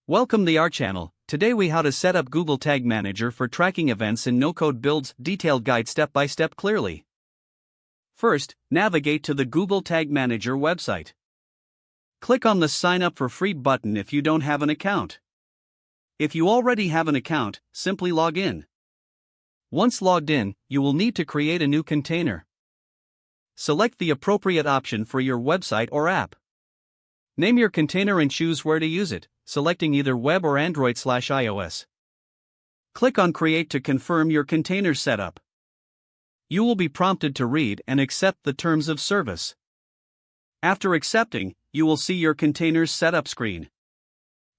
Welcome to our channel. Today we how to set up Google Tag Manager for tracking events in no-code builds, detailed guide step by step clearly. First, navigate to the Google Tag Manager website. Click on the Sign Up for Free button if you don't have an account. If you already have an account, simply log in. Once logged in, you will need to create a new container. Select the appropriate option for your website or app. Name your container and choose where to use it, selecting either web or Android/iOS. Click on Create to confirm your container setup. You will be prompted to read and accept the terms of service. After accepting, you will see your container's setup screen.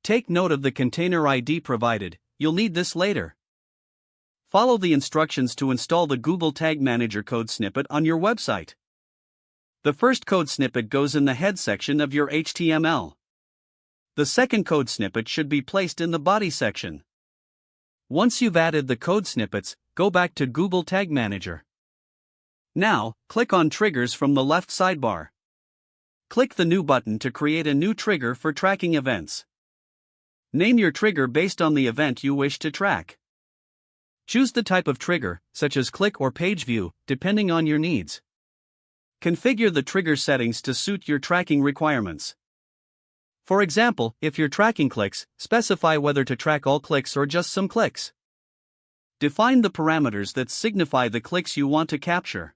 Take note of the container ID provided, you'll need this later. Follow the instructions to install the Google Tag Manager code snippet on your website. The first code snippet goes in the head section of your HTML. The second code snippet should be placed in the body section. Once you've added the code snippets, go back to Google Tag Manager. Now, click on Triggers from the left sidebar. Click the New button to create a new trigger for tracking events. Name your trigger based on the event you wish to track. Choose the type of trigger, such as click or page view, depending on your needs. Configure the trigger settings to suit your tracking requirements. For example, if you're tracking clicks, specify whether to track all clicks or just some clicks. Define the parameters that signify the clicks you want to capture.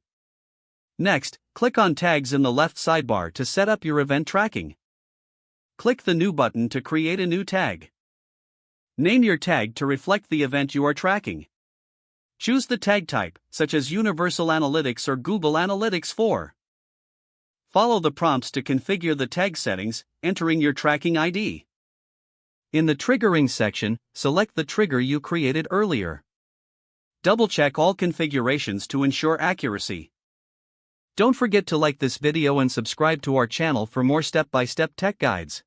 Next, click on Tags in the left sidebar to set up your event tracking. Click the New button to create a new tag. Name your tag to reflect the event you are tracking. Choose the tag type, such as Universal Analytics or Google Analytics 4. Follow the prompts to configure the tag settings, entering your tracking ID. In the Triggering section, select the trigger you created earlier. Double-check all configurations to ensure accuracy. Don't forget to like this video and subscribe to our channel for more step-by-step tech guides.